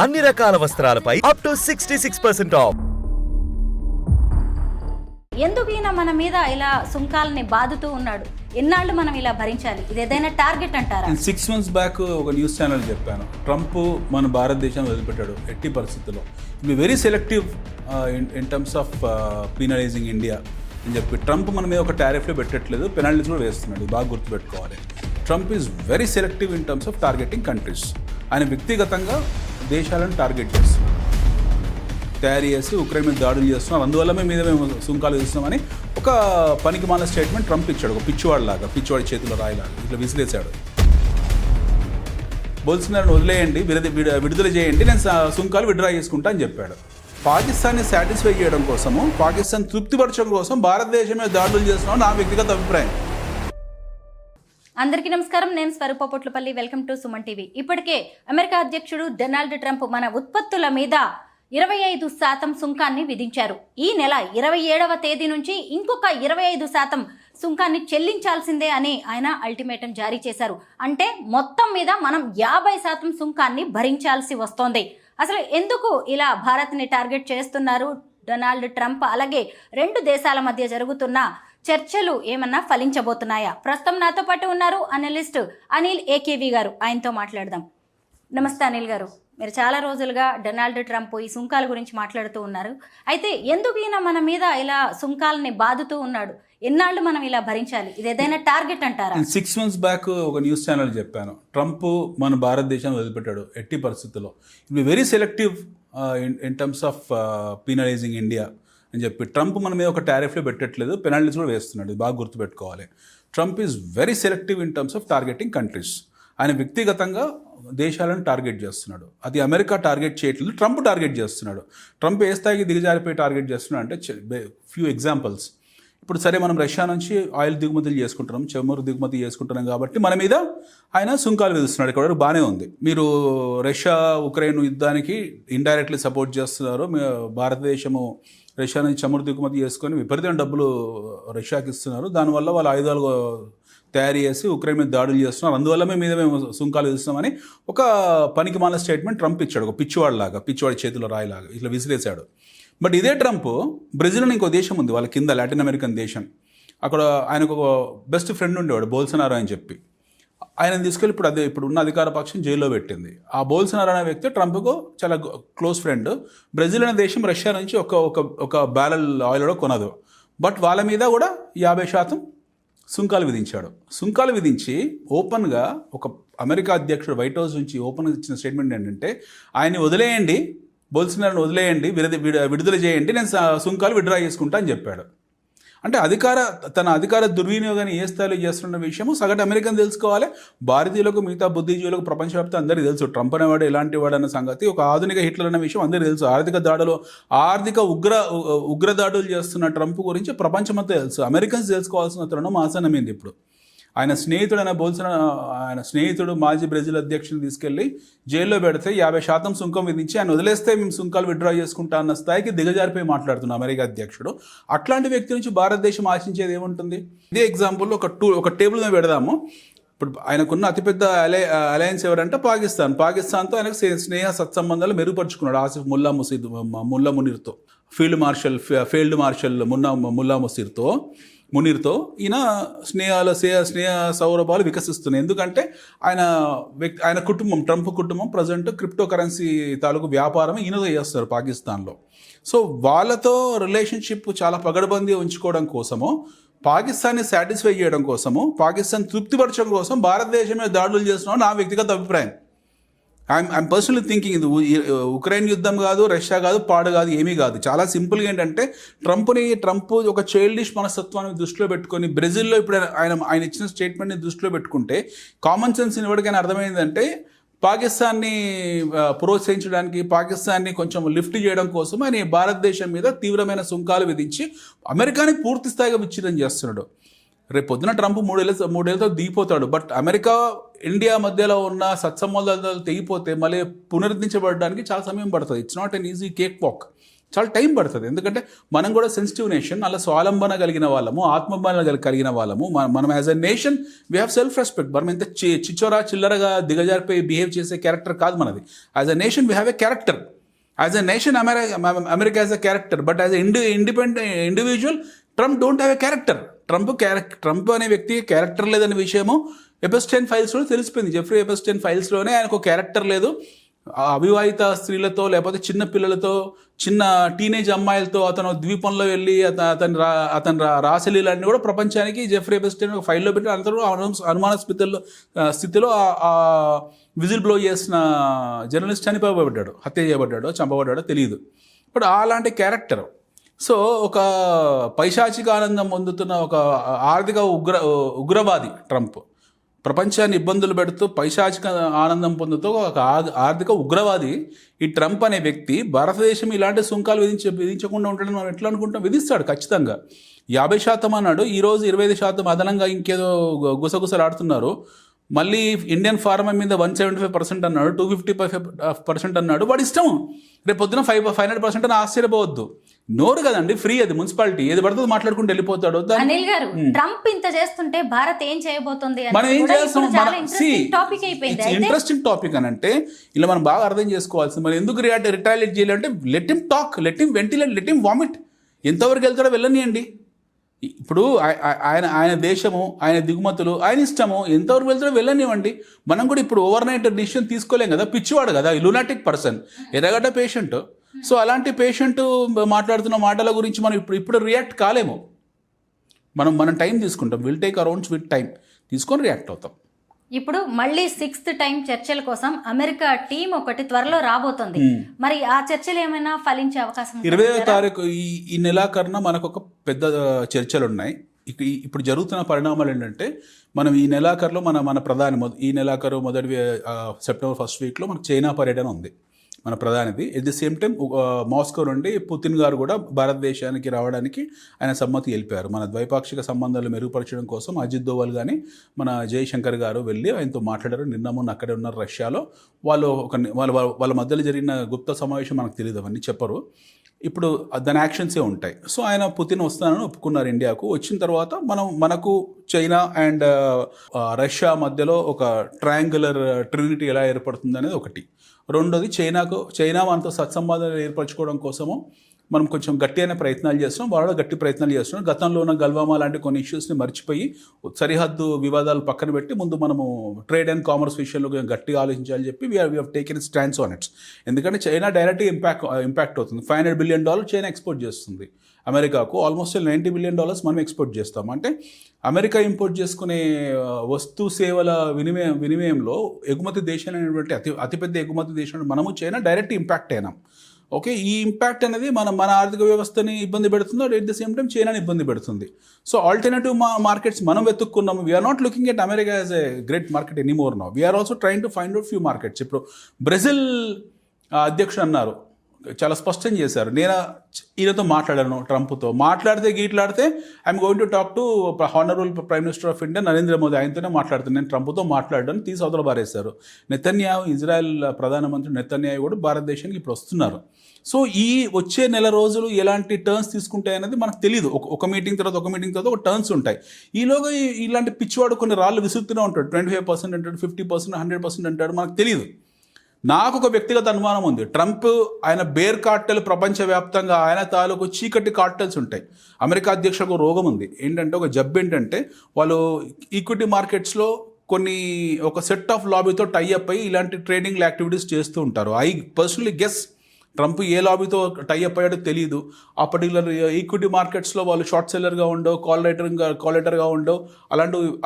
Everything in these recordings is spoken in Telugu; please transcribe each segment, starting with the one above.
అన్ని రకాల వస్త్రాలపై అప్ టు 66% ఆఫ్. ఎందుకు ఈయన మన మీద ఇలా సుంకాలని బాదుతూ ఉన్నాడు? ఎన్నాళ్ళు మనం ఇలా భరించాలి? ఇది ఏదైనా టార్గెట్ అంటారా? 6 months బ్యాక్ ఒక న్యూస్ ఛానల్ చెప్పాను, ట్రంప్ మన భారతదేశం వదిలిపెట్టాడు ఎట్టి పరిస్థితుల్లో. ఇది very selective in terms of penalizing India అని చెప్పి ట్రంప్ మన మీద ఒక టారిఫ్లో పెట్టట్లేదు, పెనాల్టీస్ కూడా వేస్తున్నాడు. బాగా గుర్తుపెట్టుకోవాలి. Trump is very selective in terms of targeting countries. ఆయన వ్యక్తిగతంగా దేశాలను టార్గెట్ చేస్తున్నాడు, తయారు చేసి ఉక్రెయిన్ మీద దాడులు చేస్తున్నాం, అందువల్ల మేము సుంకాలు విధిస్తున్నామని ఒక పనికి మాల స్టేట్మెంట్ ట్రంప్ ఇచ్చాడు. ఒక పిచ్చివాడిలాగా, పిచ్చివాడి చేతిలో రాయిలాగా ఇట్లా విసిరేశాడు. బోల్సనారోని వదిలేయండి, విడుదల చేయండి, నేను సుంకాలు విడ్డ్రా చేసుకుంటా అని చెప్పాడు. పాకిస్తాన్ని సాటిస్ఫై చేయడం కోసము, పాకిస్తాన్ తృప్తిపరచడం కోసం భారతదేశం మీద దాడులు చేస్తున్నాం నా వ్యక్తిగత అభిప్రాయం. అందరికీ నమస్కారం, నేను Swaroopa Potlapalli. Welcome to Suman TV. ఇప్పటికే అమెరికా అధ్యక్షుడు డొనాల్డ్ ట్రంప్ మన ఉత్పత్తుల మీద 25% సుంకాన్ని విధించారు. ఈ నెల 27వ తేదీ నుంచి ఇంకొక 25% సుంకాన్ని చెల్లించాల్సిందే అని ఆయన అల్టిమేటం జారీ చేశారు. అంటే మొత్తం మీద మనం 50% సుంకాన్ని భరించాల్సి వస్తోంది. అసలు ఎందుకు ఇలా భారత్ని టార్గెట్ చేస్తున్నారు డొనాల్డ్ ట్రంప్? అలాగే రెండు దేశాల మధ్య జరుగుతున్న చర్చలు ఏమన్నా ఫలించబోతున్నాయా? ప్రస్తుతం నాతో పాటు ఉన్నారు అనలిస్ట్ అనిల్ ఏకేవి గారు. ఆయనతో మాట్లాడదాం. నమస్తే అనిల్ గారు. మీరు చాలా రోజులుగా డొనాల్డ్ ట్రంప్ ఈ సుంకాల గురించి మాట్లాడుతూ ఉన్నారు. అయితే ఎందుకు ఈయన మన మీద ఇలా సుంకాలని బాదుతూ ఉన్నాడు? ఎన్నాళ్ళు మనం ఇలా భరించాలి? ఇది ఏదైనా టార్గెట్ అంటారా? 6 months బ్యాక్ ఒక న్యూస్ ఛానల్ చెప్పాను, ట్రంప్ మన భారతదేశం వదిలిపెట్టాడు ఎట్టి పరిస్థితుల్లో. ఇది very selective in terms of penalizing India అని చెప్పి ట్రంప్ మన మీద ఒక టారిఫ్లో పెట్టట్లేదు, పెనాల్టీస్ కూడా వేస్తున్నాడు. బాగా గుర్తుపెట్టుకోవాలి. Trump is very selective in terms of targeting countries. ఆయన వ్యక్తిగతంగా దేశాలను టార్గెట్ చేస్తున్నాడు. అది అమెరికా టార్గెట్ చేయట్లేదు, ట్రంప్ టార్గెట్ చేస్తున్నాడు. ట్రంప్ ఏ స్థాయికి దిగజారిపోయి టార్గెట్ చేస్తున్నాడు అంటే ఫ్యూ ఎగ్జాంపుల్స్. ఇప్పుడు సరే, మనం రష్యా నుంచి ఆయిల్ దిగుమతులు చేసుకుంటున్నాం, చమురు దిగుమతి చేసుకుంటున్నాం కాబట్టి మన మీద ఆయన సుంకాలు విధిస్తున్నాడు. ఇక్కడ బాగానే ఉంది. మీరు రష్యా ఉక్రెయిన్ యుద్ధానికి ఇండైరెక్ట్లీ సపోర్ట్ చేస్తున్నారు. భారతదేశము రష్యా నుంచి చమురు దిగుమతి చేసుకొని విపరీతమైన డబ్బులు రష్యాకి ఇస్తున్నారు. దానివల్ల వాళ్ళు ఆయుధాలు తయారు చేసి ఉక్రెయిన్ మీద దాడులు చేస్తున్నారు, అందువల్ల మేము సుంకాలు విధిస్తున్నామని ఒక పనికి మాల స్టేట్మెంట్ ట్రంప్ ఇచ్చాడు. ఒక పిచ్చివాడిలాగా, పిచ్చివాడి చేతిలో రాయిలాగా ఇట్లా విసిరేశాడు. బట్ ఇదే ట్రంప్ బ్రెజిల్ అని ఇంకో దేశం ఉంది వాళ్ళ కింద, లాటిన్ అమెరికన్ దేశం. అక్కడ ఆయనకు ఒక బెస్ట్ ఫ్రెండ్ ఉండేవాడు, బోల్సనారో అని చెప్పి. ఆయనను తీసుకెళ్ళి ఇప్పుడు ఉన్న అధికార పక్షం జైల్లో పెట్టింది. ఆ బోల్సనారో అనే వ్యక్తి ట్రంప్కు చాలా క్లోజ్ ఫ్రెండ్. బ్రెజిల్ అనే దేశం రష్యా నుంచి ఒక బ్యారెల్ ఆయిల్ కూడా కొనదు. బట్ వాళ్ళ మీద కూడా 50% సుంకాలు విధించాడు. సుంకాలు విధించి ఓపెన్గా ఒక అమెరికా అధ్యక్షుడు వైట్ హౌస్ నుంచి ఓపెన్గా ఇచ్చిన స్టేట్మెంట్ ఏంటంటే, ఆయన్ని వదిలేయండి, బోల్సనారోని వదిలేయండి, విడుదల చేయండి, నేను సుంకాలు విడ్డ్రా చేసుకుంటా అని చెప్పాడు. అంటే తన అధికార దుర్వినియోగాన్ని ఏ స్థాయిలో చేస్తున్న విషయము సగటు అమెరికన్ తెలుసుకోవాలి. భారతీయులకు, మిగతా బుద్ధిజీవులకు, ప్రపంచవ్యాప్తంగా అందరికీ తెలుసు ట్రంప్ అనేవాడు ఎలాంటి వాడు అన్న సంగతి. ఒక ఆధునిక హిట్లర్ అన్న విషయం అందరికీ తెలుసు. ఆర్థిక ఉగ్ర దాడులు చేస్తున్న ట్రంప్ గురించి ప్రపంచమంతా తెలుసు. అమెరికన్స్ తెలుసుకోవాల్సిన తరుణం ఆసన్నమైంది. ఇప్పుడు ఆయన స్నేహితుడు మాజీ బ్రెజిల్ అధ్యక్షుని తీసుకెళ్లి జైల్లో పెడితే 50% సుంకం విధించి ఆయన వదిలేస్తే మేము సుంకాలు విడ్డ్రా చేసుకుంటా అన్న స్థాయికి దిగజారిపోయి మాట్లాడుతున్నాం అమెరికా అధ్యక్షుడు. అట్లాంటి వ్యక్తి నుంచి భారతదేశం ఆశించేది ఏముంటుంది? ఇదే ఎగ్జాంపుల్ ఒక టేబుల్ మీద పెడదాము. ఇప్పుడు ఆయనకున్న అతిపెద్ద అలయన్స్ ఎవరంటే పాకిస్తాన్తో ఆయనకు స్నేహ సత్సంబంధాలు మెరుగుపరుచుకున్నాడు ఆసిఫ్ ముల్లా మునీర్తో, ఫీల్డ్ మార్షల్ ముల్లా మునీర్తో ఈయన స్నేహ సౌరభాలు వికసిస్తున్నాయి. ఎందుకంటే ఆయన కుటుంబం, ట్రంప్ కుటుంబం ప్రజెంట్ క్రిప్టో కరెన్సీ తాలూకు వ్యాపారం ఈయనతో చేస్తారు పాకిస్తాన్లో. సో వాళ్ళతో రిలేషన్షిప్ చాలా పగడబందీ ఉంచుకోవడం కోసము, పాకిస్తాన్ని సాటిస్ఫై చేయడం కోసము, పాకిస్తాన్ తృప్తిపరచడం కోసం భారతదేశం మీద దాడులు చేస్తున్నాం నా వ్యక్తిగత అభిప్రాయం. ఐఎమ్ పర్సనలీ థింకింగ్ ఇది ఉక్రెయిన్ యుద్ధం కాదు, రష్యా కాదు, పాడు కాదు, ఏమీ కాదు. చాలా సింపుల్గా ఏంటంటే ట్రంప్ ఒక చైల్డిష్ మనస్తత్వాన్ని దృష్టిలో పెట్టుకొని బ్రెజిల్లో ఇప్పుడు ఆయన ఇచ్చిన స్టేట్మెంట్ని దృష్టిలో పెట్టుకుంటే కామన్ సెన్స్ ఎవరికైనా అర్థమైందంటే పాకిస్తాన్ని ప్రోత్సహించడానికి, పాకిస్తాన్ని కొంచెం లిఫ్ట్ చేయడం కోసం ఆయన భారతదేశం మీద తీవ్రమైన సుంకాలు విధించి అమెరికాని పూర్తి స్థాయిగా విచ్ఛిన్నం చేస్తున్నాడు. రేపు పొద్దున ట్రంప్ మూడేళ్ళతో దిగిపోతాడు. బట్ అమెరికా ఇండియా మధ్యలో ఉన్న సత్సంబంధాలు తెగిపోతే మళ్ళీ పునరుద్ధరించబడడానికి చాలా సమయం పడుతుంది. It's not an easy cake walk. చాలా టైం పడుతుంది. ఎందుకంటే మనం కూడా సెన్సిటివ్ నేషన్, అలా స్వాలంబన కలిగిన వాళ్ళము, ఆత్మబల కలిగిన వాళ్ళము. మనం as a nation we have self respect. మనం ఇంత చిచ్చోరా చిల్లరగా దిగజారిపోయి బిహేవ్ చేసే క్యారెక్టర్ కాదు మనది. As a nation we have a character. As a nation America as a character, but as a independent individual Trump don't have a character. Trump అనే వ్యక్తి క్యారెక్టర్ లేదనే విషయము ఎపెస్టైన్ ఫైల్స్లో తెలిసిపోయింది. జెఫ్రీ ఎపెస్టైన్ ఫైల్స్లోనే ఆయనకు క్యారెక్టర్ లేదు. అవివాహిత స్త్రీలతో లేకపోతే చిన్న పిల్లలతో, చిన్న టీనేజ్ అమ్మాయిలతో అతను ద్వీపంలో వెళ్ళి అతను రాసలీలన్నీ కూడా ప్రపంచానికి జెఫ్రీ ఎపెస్టైన్ ఒక ఫైల్లో పెట్టి అందరూ అనుమానాస్పద స్థితిలో విజిల్ బ్లో చేసిన జర్నలిస్ట్ చనిపోబడ్డాడు, హత్య చేయబడ్డాడో చంపబడ్డాడో తెలియదు. ఇప్పుడు అలాంటి క్యారెక్టర్. సో ఒక పైశాచిక ఆనందం పొందుతున్న ఒక ఆర్థిక ఉగ్రవాది ట్రంప్, ప్రపంచాన్ని ఇబ్బందులు పెడుతూ పైశాచిక ఆనందం పొందుతూ ఒక ఆర్థిక ఉగ్రవాది ఈ ట్రంప్ అనే వ్యక్తి భారతదేశం ఇలాంటి సుంకాలు విధించకుండా ఉంటాడని మనం ఎట్లా అనుకుంటాం? విధిస్తాడు ఖచ్చితంగా. 50% అన్నాడు, ఈరోజు 25% అదనంగా ఇంకేదో గుసగుసలు ఆడుతున్నారు. మళ్ళీ ఇండియన్ ఫార్మా మీద 175% అన్నాడు, 255% అన్నాడు. వాడి ఇష్టం. రేపు పొద్దున 500% అని ఆశ్చర్యపోవద్దు. నోరు కదండి, ఫ్రీ అది, మున్సిపాలిటీ, ఏది పడుతుంది మాట్లాడుకుంటూ వెళ్ళిపోతాడు. అనిల్ గారు, ట్రంప్ ఇంత చేస్తుంటే భారత్ ఏం చేయబోతుంది? మనం ఏం చేస్తాం? ఇంట్రెస్టింగ్ టాపిక్ అని అంటే ఇలా మనం బాగా అర్థం చేసుకోవాల్సింది. మనం ఎందుకు రిటాలియేట్ చేయాలంటే let him talk, let him ventilate, let him vomit. ఎంతవరకు వెళ్తాడో వెళ్ళనియండి. ఇప్పుడు ఆయన దేశము, ఆయన దిగుమతులు, ఆయన ఇష్టము, ఎంతవరకు వెళ్తాడో వెళ్ళనివ్వండి. మనం కూడా ఇప్పుడు ఓవర్ నైట్ డిసిషన్ తీసుకోలేం కదా. పిచ్చివాడు కదా, లూనాటిక్ పర్సన్, ఎర్రగడ్డ పేషెంట్. సో అలాంటి పేషెంట్ మాట్లాడుతున్న మాటల గురించి మనం ఇప్పుడు రియాక్ట్ కాలేము. మనం టైం తీసుకుంటాం. Will take around with time తీసుకొని రియాక్ట్ అవుతాం. ఇప్పుడు మళ్ళీ 6th టైం చర్చల కోసం అమెరికా టీం ఒకటి త్వరలో రాబోతుంది. మరి ఆ చర్చలు ఏమైనా ఫలించే అవకాశం? 20వ తారీఖు ఈ నెలాఖరున మనకు ఒక పెద్ద చర్చలు ఉన్నాయి. ఇప్పుడు జరుగుతున్న పరిణామాలు ఏంటంటే, మనం ఈ నెలాఖరులో మన ప్రధాని ఈ నెలాఖరు మొదటి సెప్టెంబర్ 1st వీక్లో మనకు చైనా పర్యటన ఉంది మన ప్రధానిది. At the same time Moscow నుండి పుతిన్ గారు కూడా భారతదేశానికి రావడానికి ఆయన సమ్మతి తెలిపారు. మన ద్వైపాక్షిక సంబంధాలు మెరుగుపరచడం కోసం అజిత్ దోవల్ కానీ మన జయశంకర్ గారు వెళ్ళి ఆయనతో మాట్లాడారు. నిన్న మొన్న అక్కడే ఉన్నారు రష్యాలో. వాళ్ళ మధ్యలో జరిగిన గుప్త సమావేశం మనకు తెలియదు, అవన్నీ చెప్పరు. ఇప్పుడు దాని యాక్షన్సే ఉంటాయి. సో ఆయన పుతిన్ వస్తానని ఒప్పుకున్నారు ఇండియాకు. వచ్చిన తర్వాత మనకు చైనా అండ్ రష్యా మధ్యలో ఒక ట్రయాంగులర్ ట్రినిటీ ఎలా ఏర్పడుతుంది అనేది ఒకటి. రెండోది చైనా మనతో సత్సంబంధాలు ఏర్పరచుకోవడం కోసము మనం కొంచెం గట్టి అయిన ప్రయత్నాలు చేస్తున్నాం. వాళ్ళు గట్టి ప్రయత్నాలు చేస్తున్నాం. గతంలో ఉన్న గల్వామా లాంటి కొన్ని ఇష్యూస్ని మర్చిపోయి సరిహద్దు వివాదాలు పక్కన పెట్టి ముందు మనము ట్రేడ్ అండ్ కామర్స్ విషయంలో గట్టిగా ఆలోచించాలని చెప్పి we have taken stands on it's. ఎందుకంటే చైనా డైరెక్ట్గా ఇంపాక్ట్ అవుతుంది. $500 బిలియన్ చైనా ఎక్స్పోర్ట్ చేస్తుంది అమెరికాకు. ఆల్మోస్ట్ $90 బిలియన్ మనం ఎక్స్పోర్ట్ చేస్తాం. అంటే అమెరికా ఇంపోర్ట్ చేసుకునే వస్తు సేవల వినిమయంలో ఎగుమతి దేశం అనేటువంటి అతిపెద్ద ఎగుమతి దేశం మనము చైనా డైరెక్ట్ ఇంపాక్ట్ అయినాం. ఓకే, ఈ ఇంపాక్ట్ అనేది మన ఆర్థిక వ్యవస్థని ఇబ్బంది పెడుతుంది. అట్ ద సేమ్ టైం చైనాని ఇబ్బంది పెడుతుంది. సో ఆల్టర్నేటివ్ మార్కెట్స్ మనం వెతుక్కున్నాము. We're not looking at America as a great market anymore now. We're also trying to find out few markets. ఇప్పుడు బ్రెజిల్ అధ్యక్షుడు అన్నారు, చాలా స్పష్టం చేశారు, నేను ఈయనతో మాట్లాడాను, ట్రంప్తో మాట్లాడితే I'm going to talk to honourable prime minister of India Narendra Modi, ఆయనతోనే మాట్లాడుతాను, నేను ట్రంప్తో మాట్లాడడం తీసి అవతల బారేశారు. నెతన్యాహు, ఇజ్రాయెల్ ప్రధానమంత్రి నెతన్యాహు కూడా భారతదేశానికి ఇప్పుడు వస్తున్నారు. సో ఈ వచ్చే నెల రోజులు ఎలాంటి టర్న్స్ తీసుకుంటాయి అనేది మనకు తెలియదు. ఒక మీటింగ్ తర్వాత ఒక టర్న్స్ ఉంటాయి. ఈలోగా ఇలాంటి పిచ్చివాడు కొన్ని రాళ్ళు విసురుతూనే ఉంటాడు. 25% అంటాడు, 50%, 100% అంటాడు, మనకు తెలియదు. నాకు ఒక వ్యక్తిగత అనుమానం ఉంది. ట్రంప్ ఆయన బేర్ కార్టెల్, ప్రపంచవ్యాప్తంగా ఆయన తాలూకు చీకటి కార్టెల్స్ ఉంటాయి. అమెరికా అధ్యక్షులకు రోగం ఉంది. ఏంటంటే ఒక జబ్బు ఏంటంటే వాళ్ళు ఈక్విటీ మార్కెట్స్లో ఒక సెట్ ఆఫ్ లాబీతో టైఅప్ అయ్యి ఇలాంటి ట్రేడింగ్ యాక్టివిటీస్ చేస్తూ ఉంటారు. ఐ పర్సనలీ గెస్ ట్రంప్ ఏ లాబీతో టైఅప్ అయ్యాడో తెలియదు. ఆ పర్టికులర్ ఈక్విటీ మార్కెట్స్లో వాళ్ళు షార్ట్ సెల్లర్గా ఉండో, కాల్ రైటర్గా ఉండో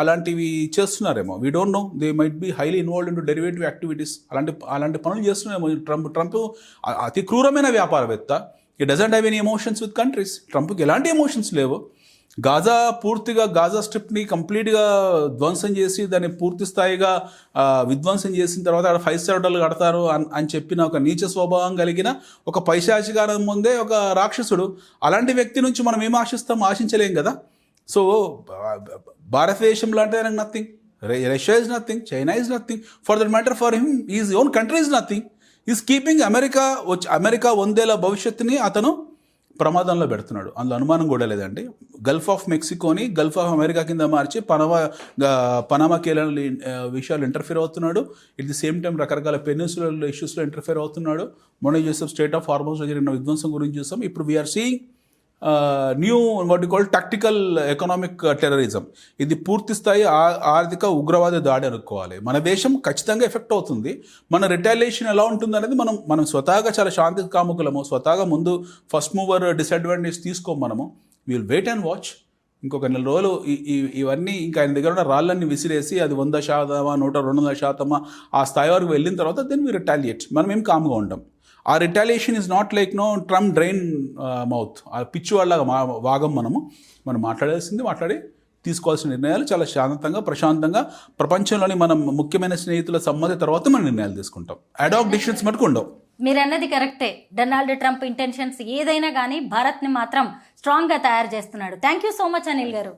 అలాంటివి చేస్తున్నారేమో. We don't know. They might be highly involved in to derivative activities. అలాంటి పనులు చేస్తున్నారేమో. ట్రంప్ అతి క్రూరమైన వ్యాపారవేత్త. He doesn't have any emotions with countries. ట్రంప్కి ఎలాంటి ఎమోషన్స్ లేవు. గాజా స్ట్రిప్ని కంప్లీట్గా ధ్వంసం చేసి దాన్ని పూర్తి స్థాయిగా విధ్వంసం చేసిన తర్వాత అక్కడ 5 స్టార్ హోటల్ కడతారు అని చెప్పిన ఒక నీచ స్వభావం కలిగిన ఒక పైశాచికారం ముందే ఒక రాక్షసుడు. అలాంటి వ్యక్తి నుంచి మనం ఏం ఆశించలేం కదా. సో భారతదేశం లాంటి ఆయనకు nothing, Russia is nothing, China is nothing, for that matter for him is own country is nothing. Is keeping America 100 ఏళ్ల భవిష్యత్తుని అతను ప్రమాదంలో పెడుతున్నాడు. అందులో అనుమానం కూడా లేదండి. గల్ఫ్ ఆఫ్ మెక్సికోని గల్ఫ్ ఆఫ్ అమెరికా కింద మార్చి పనామా కీలక విషయాలు ఇంటర్ఫియర్ అవుతున్నాడు. ఎట్ ది సేమ్ టైం రకరకాల పెనిన్సులర్ ఇష్యూస్లో ఇంటర్ఫియర్ అవుతున్నాడు. మొన్న చూసాం స్టేట్ ఆఫ్ హార్మోన్స్లో జరిగిన విధ్వంసం గురించి చూసాం. ఇప్పుడు we're seeing new what you call tactical economic terrorism. ఇది పూర్తి స్థాయి ఆర్థిక ఉగ్రవాద దాడి అనుకోవాలి. మన దేశం ఖచ్చితంగా ఎఫెక్ట్ అవుతుంది. మన రిటాలియేషన్ ఎలా ఉంటుంది అనేది మనం స్వతహాగా చాలా శాంతి కాముకులము, స్వతహాగా ముందు ఫస్ట్ మూవర్ డిసడ్వాంటేజ్ తీసుకోము. మనము విల్ వెయిట్ అండ్ వాచ్. ఇంకొక నెల రోజులు ఇవన్నీ ఇంకా ఆయన దగ్గర ఉన్న రాళ్ళన్నీ విసిరేసి అది 100%, 100-200% ఆ స్థాయి వరకు వెళ్ళిన తర్వాత దెన్ వీ రిటాలియేట్. మనం ఏం కామ్గా ఉంటాం. ఆ retaliation is not like Trump drain mouth, ఆ పిచ్చి వాళ్ళగా వాగం. మనం మాట్లాడి తీసుకోవాల్సిన నిర్ణయాలు చాలా శాంతంగా ప్రశాంతంగా ప్రపంచంలోని మనం ముఖ్యమైన స్నేహితుల సమ్మతి తర్వాత మనం నిర్ణయాలు తీసుకుంటాం. అడాక్ డిసిషన్స్ మటుకు ఉండవు. మీరు అన్నది కరెక్టే. డొనాల్డ్ ట్రంప్ ఇంటెన్షన్స్ ఏదైనా కానీ భారత్ని మాత్రం స్ట్రాంగ్గా తయారు చేస్తున్నాడు. Thank you so much Anil గారు.